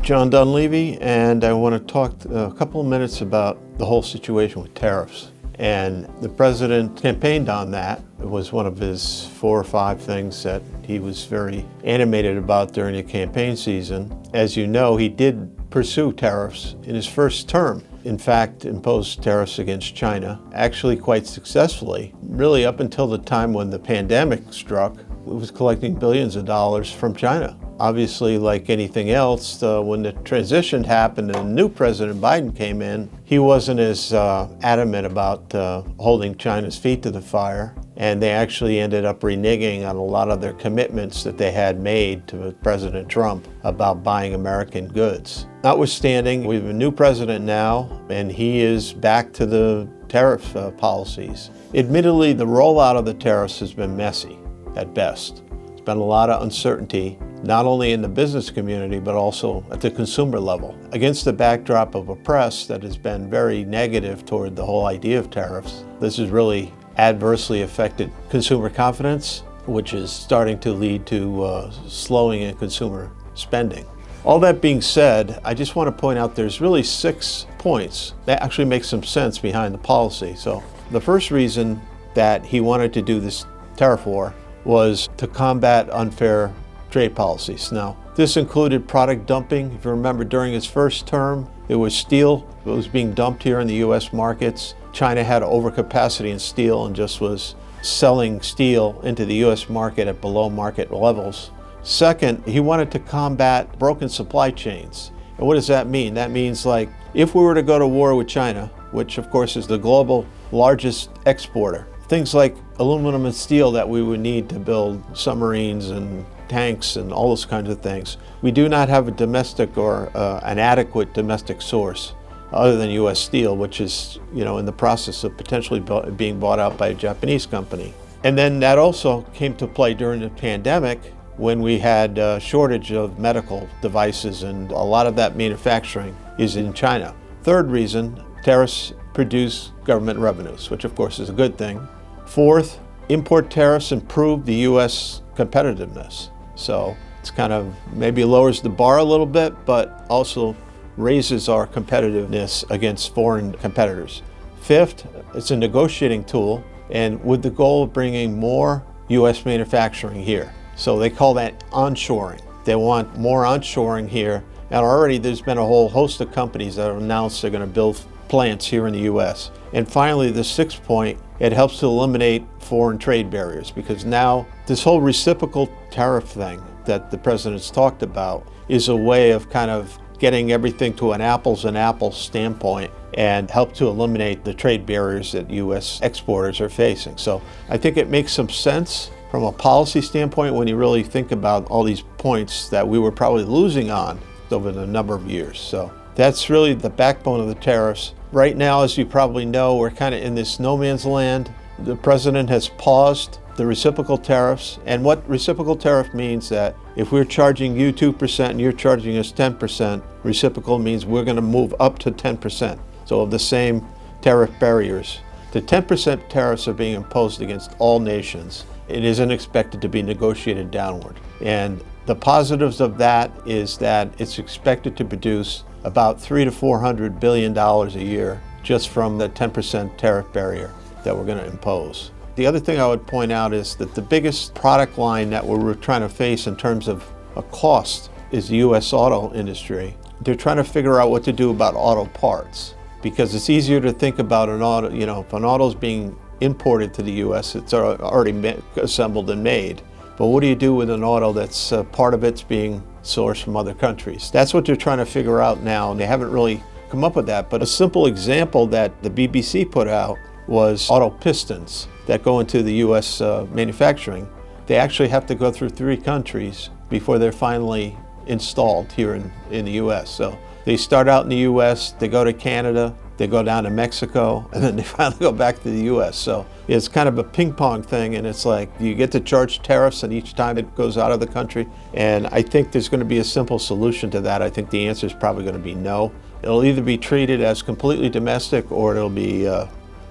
John Dunleavy, and I want to talk a couple of minutes about the whole situation with tariffs. And the president campaigned on that. It was one of his 4 or 5 things that he was very animated about during the campaign season. As you know, he did pursue tariffs in his first term. In fact, imposed tariffs against China, actually quite successfully. Really up until the time when the pandemic struck, it was collecting billions of dollars from China. Obviously, like anything else, when the transition happened and new President Biden came in, he wasn't as adamant about holding China's feet to the fire. And they actually ended up reneging on a lot of their commitments that they had made to President Trump about buying American goods. Notwithstanding, we have a new president now, and he is back to the tariff policies. Admittedly, the rollout of the tariffs has been messy at best. There's been a lot of uncertainty, not only in the business community, but also at the consumer level. Against the backdrop of a press that has been very negative toward the whole idea of tariffs, this has really adversely affected consumer confidence, which is starting to lead to slowing in consumer spending. All that being said, I just want to point out there's really 6 points that actually make some sense behind the policy. So the first reason that he wanted to do this tariff war was to combat unfair trade policies. Now, this included product dumping. If you remember, during his first term, it was steel that was being dumped here in the U.S. markets. China had overcapacity in steel and just was selling steel into the U.S. market at below market levels. Second, he wanted to combat broken supply chains. And what does that mean? That means, like, if we were to go to war with China, which of course is the global largest exporter, things like aluminum and steel that we would need to build submarines and tanks and all those kinds of things, we do not have a domestic or an adequate domestic source other than U.S. Steel, which is, in the process of potentially being bought out by a Japanese company. And then that also came to play during the pandemic when we had a shortage of medical devices, and a lot of that manufacturing is in China. Third reason, tariffs produce government revenues, which of course is a good thing. Fourth, import tariffs improve the U.S. competitiveness. So it's kind of maybe lowers the bar a little bit, but also raises our competitiveness against foreign competitors. Fifth, it's a negotiating tool, and with the goal of bringing more U.S. manufacturing here. So they call that onshoring. They want more onshoring here, and already there's been a whole host of companies that have announced they're going to build plants here in the U.S. And finally, the 6th point, it helps to eliminate foreign trade barriers, because now this whole reciprocal tariff thing that the president's talked about is a way of kind of getting everything to an apples and apples standpoint and help to eliminate the trade barriers that U.S. exporters are facing. So I think it makes some sense from a policy standpoint when you really think about all these points that we were probably losing on over the number of years. So that's really the backbone of the tariffs. Right now, as you probably know, we're kind of in this no man's land. The president has paused the reciprocal tariffs, and what reciprocal tariff means that if we're charging you 2% and you're charging us 10%, reciprocal means we're going to move up to 10%. So of the same tariff barriers. The 10% tariffs are being imposed against all nations. It isn't expected to be negotiated downward. And the positives of that is that it's expected to produce about $300 to $400 billion a year just from the 10% tariff barrier that we're going to impose. The other thing I would point out is that the biggest product line that we're trying to face in terms of a cost is the U.S. auto industry. They're trying to figure out what to do about auto parts, because it's easier to think about an auto, if an auto's being imported to the U.S., it's already assembled and made. But what do you do with an auto that's part of it's being sourced from other countries? That's what they're trying to figure out now, and they haven't really come up with that. But a simple example that the BBC put out was auto pistons that go into the U.S. manufacturing. They actually have to go through 3 countries before they're finally installed here in the U.S. So they start out in the U.S., they go to Canada, they go down to Mexico, and then they finally go back to the U.S. So it's kind of a ping pong thing, and it's like you get to charge tariffs and each time it goes out of the country. And I think there's going to be a simple solution to that. I think the answer is probably going to be no. It'll either be treated as completely domestic or it'll be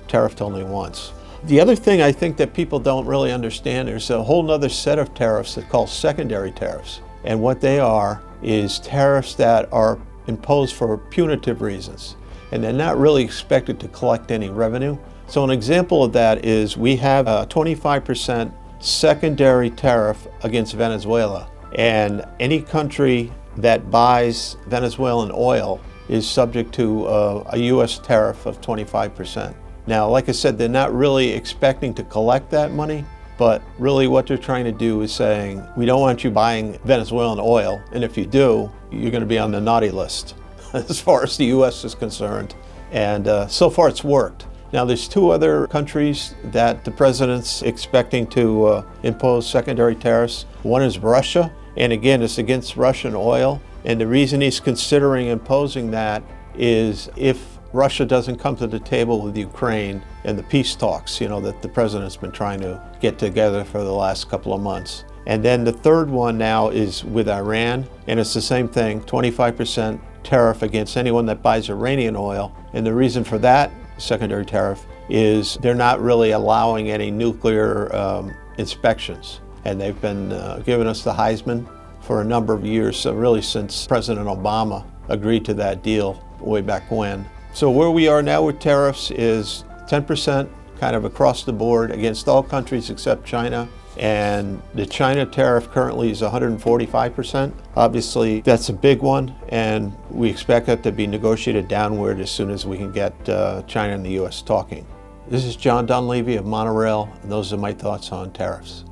tariffed only once. The other thing I think that people don't really understand, there's a whole other set of tariffs that call secondary tariffs. And what they are is tariffs that are imposed for punitive reasons, and they're not really expected to collect any revenue. So an example of that is we have a 25% secondary tariff against Venezuela, and any country that buys Venezuelan oil is subject to a U.S. tariff of 25%. Now, like I said, they're not really expecting to collect that money, but really what they're trying to do is saying, we don't want you buying Venezuelan oil, and if you do, you're going to be on the naughty list as far as the U.S. is concerned. And so far it's worked. Now, there's two other countries that the president's expecting to impose secondary tariffs. One is Russia, and again, it's against Russian oil. And the reason he's considering imposing that is if Russia doesn't come to the table with Ukraine and the peace talks, that the president's been trying to get together for the last couple of months. And then the third one now is with Iran, and it's the same thing, 25% tariff against anyone that buys Iranian oil. And the reason for that secondary tariff is they're not really allowing any nuclear inspections. And they've been giving us the Heisman for a number of years, so really since President Obama agreed to that deal way back when. So where we are now with tariffs is 10% kind of across the board against all countries except China. And the China tariff currently is 145%. Obviously, that's a big one, and we expect that to be negotiated downward as soon as we can get China and the U.S. talking. This is John Dunleavy of Monorail, and those are my thoughts on tariffs.